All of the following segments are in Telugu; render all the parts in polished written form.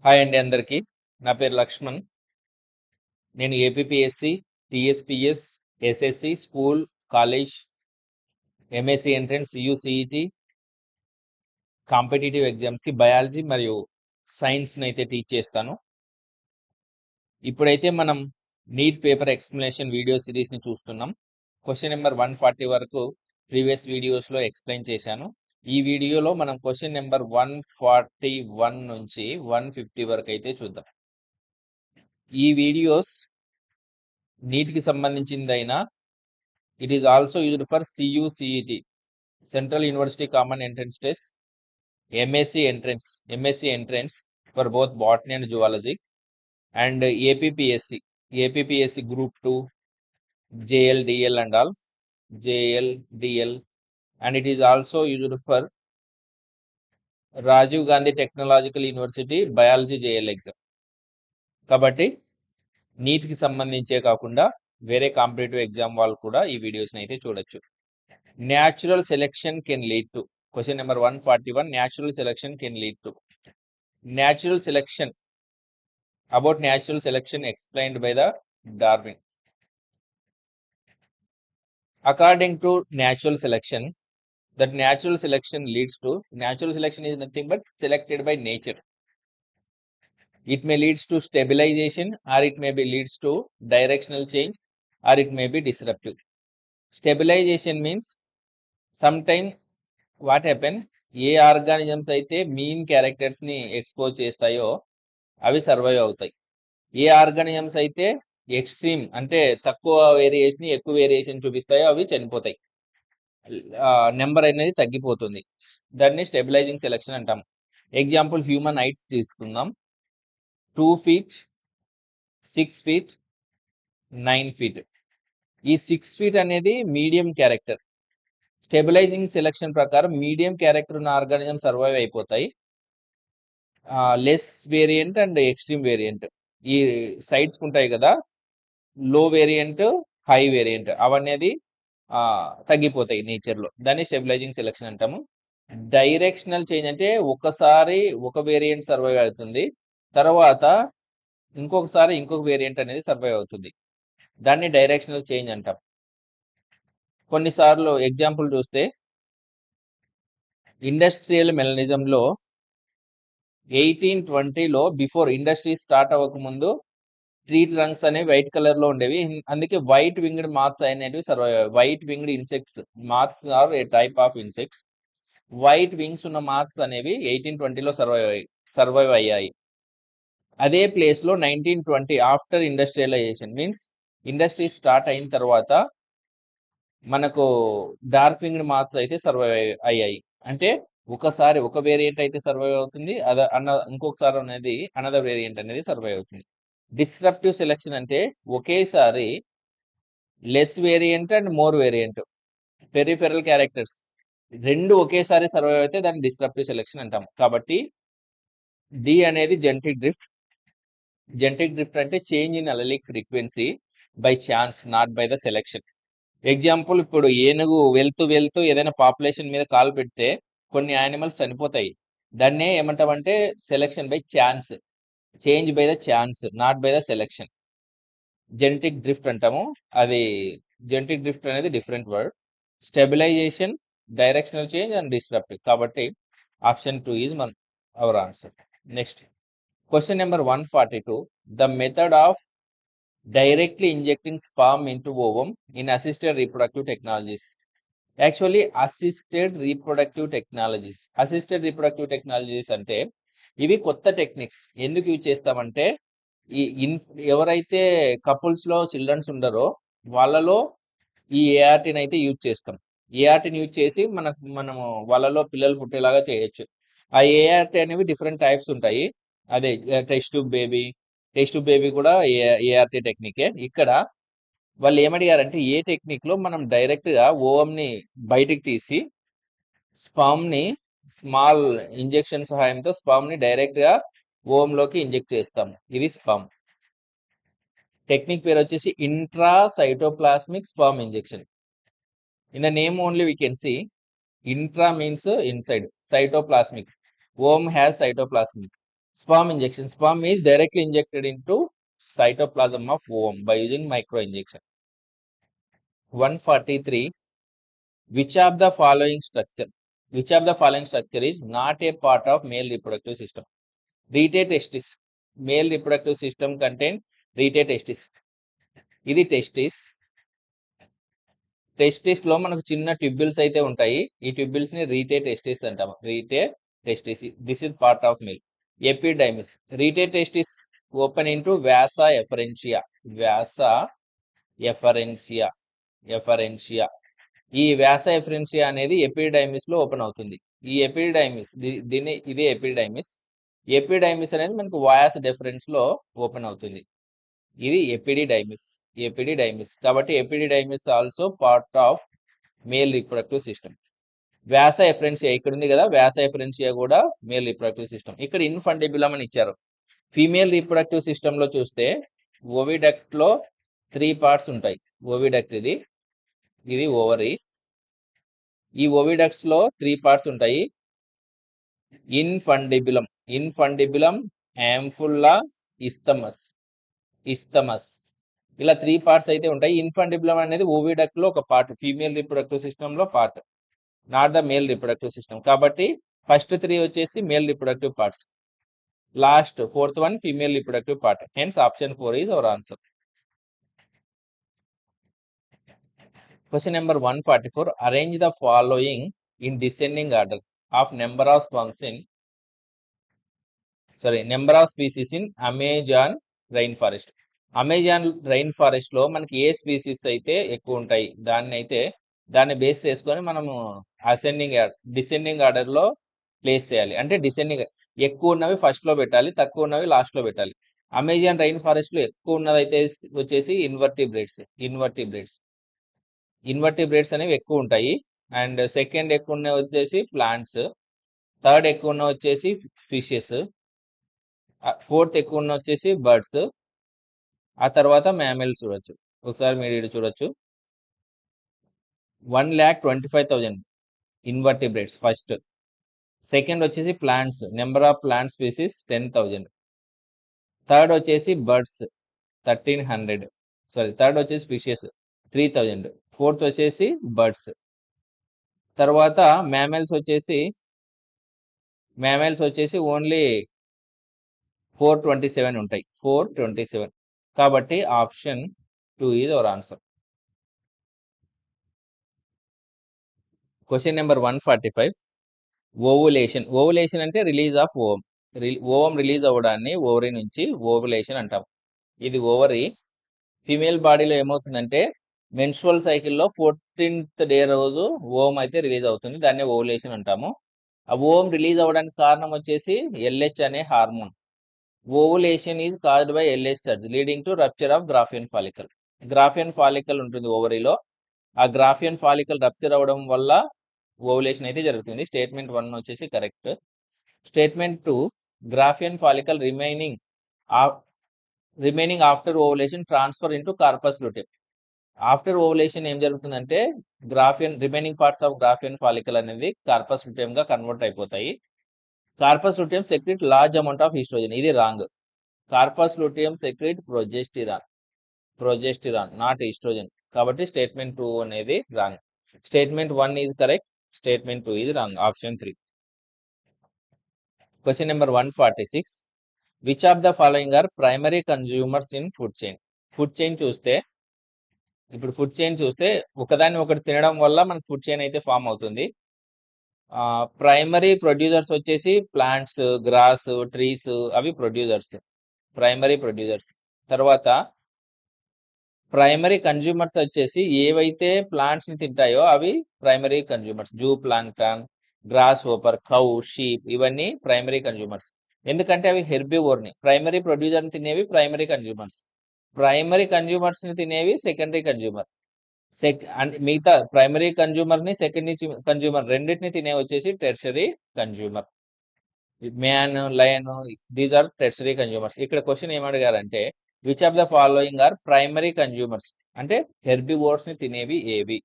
హాయ్ అండి అందరికీ. నా పేరు లక్ష్మణ్. నేను APPSC, TSPS, SSC, school, college, MSc entrance, UCET, competitive ఎగ్జామ్స్కి బయాలజీ మరియు సైన్స్ని అయితే టీచ్ చేస్తాను. ఇప్పుడైతే మనం నీట్ పేపర్ ఎక్స్ప్లెనేషన్ వీడియో సిరీస్ని చూస్తున్నాం. క్వశ్చన్ నెంబర్ 140 వరకు ప్రీవియస్ వీడియోస్లో ఎక్స్ప్లెయిన్ చేశాను. ఈ వీడియోలో మనం క్వశ్చన్ నెంబర్ 141 నుంచి 150 వరకు అయితే చూద్దాం. ఈ వీడియోస్ నీట్కి సంబంధించిందైనా it is also used for CUCET, central university common entrance test, MSc entrance for both botany and zoology, and APPSC group 2, JLDL and all, JLDL, and it is also used for Rajiv Gandhi technological university biology JL exam. కాబట్టి నీట్కి సంబంధించే కాకుండా వేరే కాంపిటేటివ్ ఎగ్జామ్ వాళ్ళు కూడా ఈ వీడియోస్ని అయితే చూడొచ్చు. Natural selection can lead to, question number 141, natural selection can lead to. Natural selection, about natural selection explained by the Darwin. According to natural selection, that natural selection leads to, natural selection is nothing but selected by nature. It may leads to stabilization, or it may be leads to directional change, or it may be disruptive. Stabilization means sometime what happen, A organisms అయితే మీన్ క్యారెక్టర్స్ ని ఎక్స్పోజ్ చేస్తాయో అవి సర్వైవ్ అవుతాయి. ఏ ఆర్గానిజమ్స్ అయితే ఎక్స్ట్రీమ్ అంటే తక్కువ వేరియేషన్ ఎక్కువ వేరియేషన్ చూపిస్తాయో అవి చనిపోతాయి, నెంబర్ అనేది తగ్గిపోతుంది. దాన్ని స్టెబిలైజింగ్ సెలెక్షన్ అంటాం. ఎగ్జాంపుల్ హ్యూమన్ హైట్ తీసుకుందాం. 2 feet, 6 feet, 9 feet. ఈ 6 feet అనేది మీడియం క్యారెక్టర్. స్టెబిలైజింగ్ సెలెక్షన్ ప్రకారం మీడియం క్యారెక్టర్ ఉన్న ఆర్గానిజం సర్వైవ్ అయిపోతాయి. Less variant and extreme variant ఈ సైడ్స్ ఉంటాయి కదా, లో వేరియంట్, హై వేరియంట్, అవనేది తగ్గిపోతాయి నేచర్లో. దాన్ని స్టెబిలైజింగ్ సెలెక్షన్ అంటాము. డైరెక్షనల్ చేంజ్ అంటే ఒకసారి ఒక వేరియంట్ సర్వైవ్ అవుతుంది, తర్వాత ఇంకొకసారి ఇంకొక వేరియంట్ అనేది సర్వైవ్ అవుతుంది. దాన్ని డైరెక్షనల్ చేంజ్ అంటాం. కొన్నిసార్లు ఎగ్జాంపుల్ చూస్తే ఇండస్ట్రియల్ మెలనిజంలో 1820లో బిఫోర్ ఇండస్ట్రీ స్టార్ట్ అవ్వకముందు ట్రీ ట్రంక్స్ అనేవి వైట్ కలర్ లో ఉండేవి. అందుకే వైట్ వింగ్డ్ మాత్స్ అనేవి సర్వైవ్ అయ్యాయి. White winged insects, moths are a type of insects. White wings ఉన్న మాత్స్ అనేవి 1820లో సర్వైవ్ అయ్యాయి. అదే ప్లేస్ లో 1920 after industrialisation means industry start అయిన తర్వాత మనకు డార్క్ వింగ్డ్ మాత్స్ అయితే సర్వైవ్ అయ్యాయి. అంటే ఒకసారి ఒక వేరియంట్ అయితే సర్వైవ్ అవుతుంది, ఇంకొకసారి అనేది అనదర్ వేరియంట్ అనేది సర్వైవ్ అవుతుంది. డిస్రప్టివ్ సెలెక్షన్ అంటే ఒకేసారి less variant and more variant, peripheral characters రెండు ఒకేసారి సర్వైవ్ అయితే దాన్ని డిస్రప్టివ్ సెలెక్షన్ అంటాం. కాబట్టి డి అనేది జెనెటిక్ డ్రిఫ్ట్. జెనెటిక్ డ్రిఫ్ట్ అంటే change in allelic frequency by chance, not by the selection. Example, ఇప్పుడు ఏనుగు వెళ్తూ ఏదైనా పాపులేషన్ మీద కాలు పెడితే కొన్ని యానిమల్స్ చనిపోతాయి. దాన్నే ఏమంటామంటే selection by chance, change by the chance, not by the selection. Genetic drift అంటాము. అది జెనెటిక్ డ్రిఫ్ట్ అనేది different word. Stabilisation, directional change and disruptive. కాబట్టి option 2 is our answer. Next question number 142, the method of directly injecting sperm into ovum in assisted reproductive technologies. Actually assisted reproductive technologies అంటే ఇవి కొత్త టెక్నిక్స్. ఎందుకు యూజ్ చేస్తామంటే ఎవరైతే కపుల్స్ లో చిల్డ్రన్స్ ఉండరో వాళ్ళలో ఈ ఏఆర్టీని అయితే యూజ్ చేస్తాం. ఏఆర్టీని యూజ్ చేసి మనము వాళ్ళలో పిల్లలు పుట్టేలాగా చేయొచ్చు. ఆ ఏఆర్టీ అనేవి డిఫరెంట్ టైప్స్ ఉంటాయి. అదే టెస్ట్ ట్యూబ్ బేబీ కూడా ఏఆర్టీ టెక్నికే. ఇక్కడ వాళ్ళు ఏమడిగారంటే ఏ టెక్నిక్ లో మనం డైరెక్ట్ గా ఓవం ని బయటికి తీసి స్పర్మ్ ని స్మాల్ ఇంజెక్షన్ సహాయంతో స్పర్మ్ ని డైరెక్ట్ గా ఓవం లోకి ఇంజెక్ట్ చేస్తాము. ఇది స్పర్మ్ టెక్నిక్. పేరు వచ్చేసి intra cytoplasmic sperm injection. In the name only we can see intra means inside, cytoplasmic, ovum has cytoplasmic. Sperm injection. Sperm is directly injected into cytoplasm of ovum by using microinjection. 143. Which of the following structure is not a part of male reproductive system? Rete testis. Male reproductive system contain rete testis. ఇది టెస్టిస్ లో మనకు చిన్న ట్యూబ్యూల్స్ అయితే ఉంటాయి. ఈ ట్యూబ్యూల్స్ ని రీటే టెస్టిస్ అంటాము. Rete testis, this is part of male. Epididymis. Rete testis open into vasa efferentia. ఈ వ్యాసా ఎఫరెన్షియా అనేది ఎపిడైమిస్ లో ఓపెన్ అవుతుంది. ఈ ఎపిడైమిస్ ఇదే ఎపిడైమిస్. ఎపిడైమిస్ అనేది మనకు వాయాస్ డెఫరెన్స్ లో ఓపెన్ అవుతుంది. ఇది ఎపిడిడైమిస్. కాబట్టి epididymis also part of male reproductive system. Vyasa efferentia ఇక్కడ ఉంది కదా, వ్యాస ఎఫరెన్షియా కూడా మేల్ రిప్రొడక్టివ్ సిస్టమ్. ఇక్కడ ఇన్ఫండిబులం అని ఇచ్చారు. ఫీమేల్ రిప్రొడక్టివ్ సిస్టమ్ లో చూస్తే ఓవిడక్ట్ లో 3 పార్ట్స్ ఉంటాయి. ఓవిడక్ట్ ఇది ఓవరీ. ఈ ఓవిడక్ట్స్ లో 3 పార్ట్స్ ఉంటాయి. ఇన్ఫండిబులం, యాంఫుల్లా, ఇస్తమస్, ఇలా 3 పార్ట్స్ అయితే ఉంటాయి. ఇన్ఫండిబులం అనేది ఓవిడక్ట్ లో ఒక పార్ట్, ఫీమేల్ రిప్రొడక్టివ్ సిస్టమ్ లో part, not the male reproductive system. కాబట్టి ఫస్ట్ 3 వచ్చేసి male reproductive parts, last 4th one female reproductive part. Hence option 4 is our answer. Question number 144. Arrange the following in descending order of number of species in Amazon rainforest. Amazon rain forest లో మనకి ఏ స్పీసీస్ అయితే ఎక్కువ ఉంటాయి దాన్ని బేస్ చేసుకొని మనము డిసెండింగ్ ఆర్డర్ లో ప్లేస్ చేయాలి. అంటే డిసెండింగ్, ఎక్కువ ఉన్నవి ఫస్ట్ లో పెట్టాలి, తక్కువ ఉన్నవి లాస్ట్ లో పెట్టాలి. అమెజాన్ రైన్ ఫారెస్ట్ లో ఎక్కువ ఉన్నది అయితే వచ్చేసి ఇన్వర్టిబ్రేట్స్ అనేవి ఎక్కువ ఉంటాయి. అండ్ సెకండ్ ఎక్కువ ఉన్నవి వచ్చేసి ప్లాంట్స్, థర్డ్ ఎక్కువ ఉన్నవి వచ్చేసి ఫిషెస్, ఫోర్త్ ఎక్కువ ఉన్న వచ్చేసి బర్డ్స్, ఆ తర్వాత మ్యామల్స్ చూడొచ్చు. ఒకసారి మీరు ఇది చూడొచ్చు. 1,25,000 ఇన్వర్టిబ్రేట్స్ ఫస్ట్. సెకండ్ వచ్చేసి plants, number of plant species 10,000. Third వచ్చేసి బర్డ్స్ 1,300. థర్డ్ వచ్చేసి ఫిషెస్ 3,000. ఫోర్త్ వచ్చేసి బర్డ్స్. తర్వాత మ్యామల్స్ వచ్చేసి ఓన్లీ 427 ఉంటాయి. 427. కాబట్టి option 2 is our answer. Question number 145. Ovulation అంటే release of ovum. Ovum release అవ్వడాన్ని ఓవరీ నుంచి ఓవులేషన్ అంటాం. ఇది ఓవరీ. ఫీమేల్ బాడీలో ఏమవుతుందంటే మెన్స్ట్రువల్ సైకిల్లో 14th డే రోజు ఓవం అయితే రిలీజ్ అవుతుంది. దాన్ని ఓవులేషన్ అంటాము. ఆ ఓవం రిలీజ్ అవ్వడానికి కారణం వచ్చేసి LH అనే hormone. Ovulation is caused by LH surge leading to rupture of Graafian follicle. గ్రాఫియన్ follicle ఉంటుంది ఓవరీలో. ఆ గ్రాఫియన్ ఫాలికల్ రప్చర్ అవ్వడం వల్ల ఓవులేషన్ అయితే జరుగుతుంది. స్టేట్మెంట్ 1 వచ్చేసి correct. Statement 2, Graafian follicle remaining after ovulation transfer into corpus luteum. After ovulation ఏం జరుగుతుందంటే remaining parts of Graafian follicle అనేది కార్పస్ లూటెమ్ గా కన్వర్ట్ అయిపోతాయి. Corpus luteum secrete large amount of oestrogen. ఇది wrong. Corpus luteum secrete progesterone not oestrogen. కాబట్టి స్టేట్మెంట్ 2 అనేది wrong. Statement 1 is correct. Statement 2 is wrong. Option 3. Question number 146. Which of the following are primary consumers in food chain? Food chain చూస్తే ఒకదాన్ని ఒకటి తినడం వల్ల మనకు ఫుడ్ చైన్ అయితే ఫామ్ అవుతుంది. ప్రైమరీ ప్రొడ్యూసర్స్ వచ్చేసి ప్లాంట్స్, గ్రాస్, ట్రీస్, అవి ప్రైమరీ ప్రొడ్యూసర్స్. తర్వాత ప్రైమరీ కన్జ్యూమర్స్ వచ్చేసి ఏవైతే ప్లాంట్స్ ని తింటాయో అవి primary consumers. Zooplankton, grasshopper, cow, sheep ఇవన్నీ ప్రైమరీ కన్జ్యూమర్స్. ఎందుకంటే అవి హెర్బివోర్ని. ప్రైమరీ ప్రొడ్యూసర్ ని తినేవి ప్రైమరీ కన్జ్యూమర్స్. ప్రైమరీ కన్జ్యూమర్స్ ని తినేవి సెకండరీ కన్జ్యూమర్. మిగతా ప్రైమరీ కన్జ్యూమర్ ని, సెకండరీ కన్జ్యూమర్ రెండింటిని తినే వచ్చేసి tertiary consumer. Man, lion, these are tertiary consumers. ఇక్కడ క్వశ్చన్ ఏమడిగారంటే which of the following are primary consumers అంటే హెర్బివోర్స్ ని తినేవి ఏవి?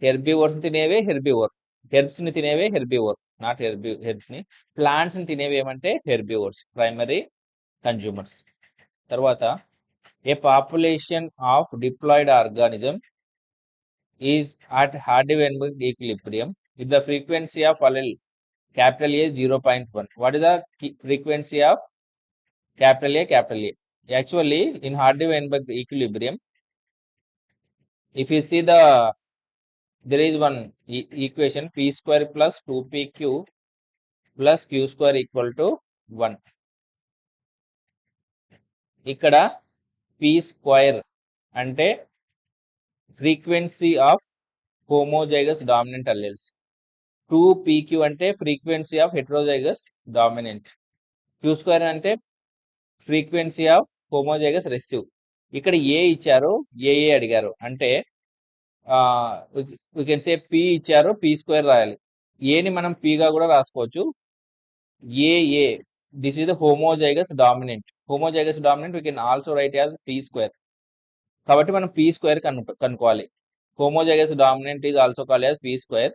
హెర్బివోర్స్ ని తినేవే హెర్బివోర్, హెర్బ్స్ ని తినేవే హెర్బివోర్. నాట్ హెర్బ్స్ ని. ప్లాంట్స్ ని తినేవి ఏమంటే హెర్బివోర్స్, ప్రైమరీ కన్జ్యూమర్స్. తర్వాత a population of diploid organism is at Hardy Weinberg equilibrium if the frequency of allele capital A is 0.1. What is the frequency of capital A, capital A? Actually, in Hardy-Weinberg equilibrium, if you see there is one equation, p square plus 2pq plus q square equal to 1. ఇక్కడ p square అంటే frequency of homozygous dominant alleles. 2pq అంటే frequency of heterozygous dominant. q square అంటే frequency of homozygous recessive. ఇక్కడ ఏ ఇచ్చారు, ఏ అడిగారు అంటే we can say p ఇచ్చారు, p స్క్వేర్ రాయాలి. ఏని మనం p గా కూడా రాసుకోవచ్చు. A this is the homozygous dominant. Homozygous dominant we can also write as p square. కాబట్టి మనం p స్క్వేర్ కనుక్కోవాలి. Homozygous dominant is also called as p square.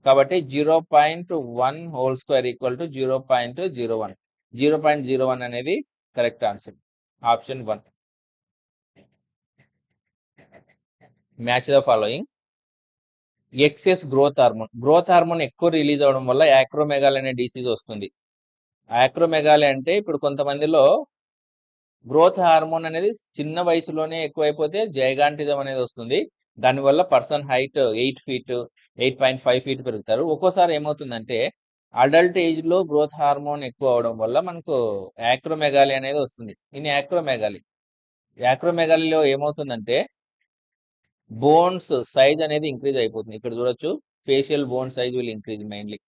కాబట్టి 0.1 హోల్ స్క్వేర్ ఈక్వల్ టు 0.01. 0.01 అనేది correct answer, option 1. Match the following. Excess growth hormone. Growth hormone ఎక్కువ రిలీజ్ అవడం వల్ల యాక్రోమెగాలి అనే డిసీజ్ వస్తుంది. యాక్రోమెగాలి అంటే ఇప్పుడు కొంతమందిలో గ్రోత్ హార్మోన్ అనేది చిన్న వయసులోనే ఎక్కువైపోతే జైగాంటిజం అనేది వస్తుంది. దానివల్ల పర్సన్ హైట్ 8 feet 8.5 feet పెరుగుతారు. ఒక్కోసారి ఏమవుతుందంటే అడల్ట్ ఏజ్ లో గ్రోత్ హార్మోన్ ఎక్కువ అవడం వల్ల మనకు యాక్రోమెగాలి అనేది వస్తుంది. ఇన్ యాక్రోమెగాలిలో ఏమవుతుందంటే బోన్స్ సైజ్ అనేది ఇంక్రీజ్ అయిపోతుంది. ఇక్కడ చూడొచ్చు, facial bone size will increase mainly.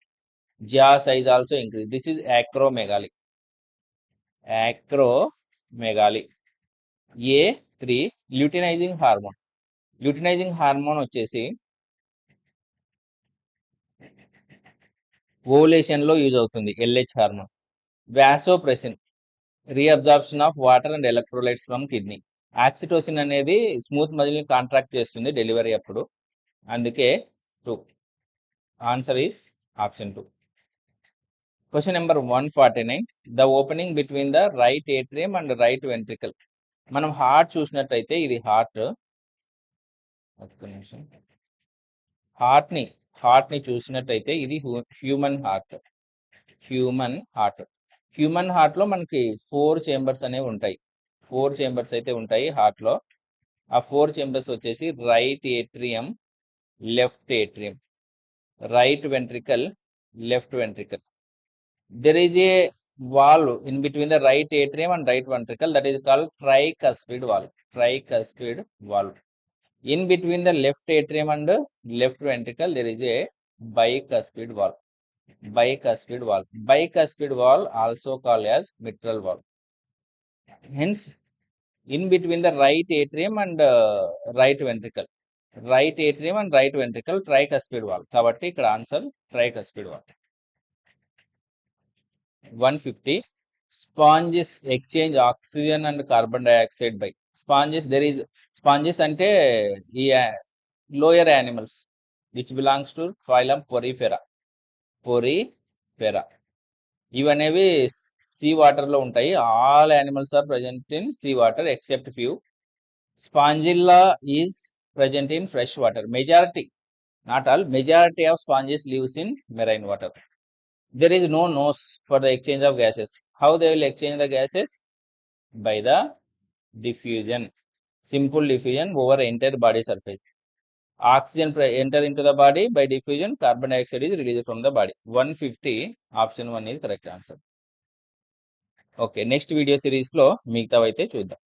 Jaw size also increase. This is acromegaly. Acromegaly. A3 luteinizing hormone. Luteinizing hormone వచ్చేసి ఓవులేషన్ లో యూజ్ అవుతుంది. LH hormone. Vasopressin reabsorption of water and electrolytes from kidney. Oxytocin అనేది స్మూత్ మజిల్ ని కాంట్రాక్ట్ చేస్తుంది డెలివరీ అప్పుడు, అందుకే 2. Answer is option 2. Question number 149. The opening between the right atrium and right ventricle. మనం హార్ట్ చూసినట్టయితే ఇది హార్ట్. ఒక్క నిమిషం. హార్ట్ ని చూసినట్టయితే ఇది హ్యూమన్ హార్ట్. హ్యూమన్ హార్ట్ లో మనకి 4 చేంబర్స్ అనేవి ఉంటాయి. 4 చేంబర్స్ అయితే ఉంటాయి హార్ట్ లో. ఆ 4 చేంబర్స్ వచ్చేసి right atrium, left atrium, right ventricle, left ventricle. There is a valve in between the right atrium and right ventricle, that is called tricuspid valve. Tricuspid valve. In between the left atrium and left ventricle, there is a bicuspid valve. Bicuspid valve. Bicuspid valve also called as mitral valve. Hence, in between the right atrium and right ventricle. Right atrium and right ventricle, tricuspid valve. కాబట్టి ఇక్కడ answer tricuspid valve. 150. Sponges exchange oxygen and carbon dioxide by. Sponges అంటే ఈ lower animals which belongs to phylum Porifera. ఇవనేవి సీ వాటర్ లో ఉంటాయి. All animals are present in sea water except few. Spongilla is present in fresh water. Majority, not all, majority of sponges lives in marine water. There is no nose for the exchange of gases. How they will exchange the gases? By the diffusion. Simple diffusion over entire body surface. Oxygen enter into the body, by diffusion carbon dioxide is released from the body. 150, option 1 is correct answer. Okay, next video series లో మిగతావైతే చూద్దాం.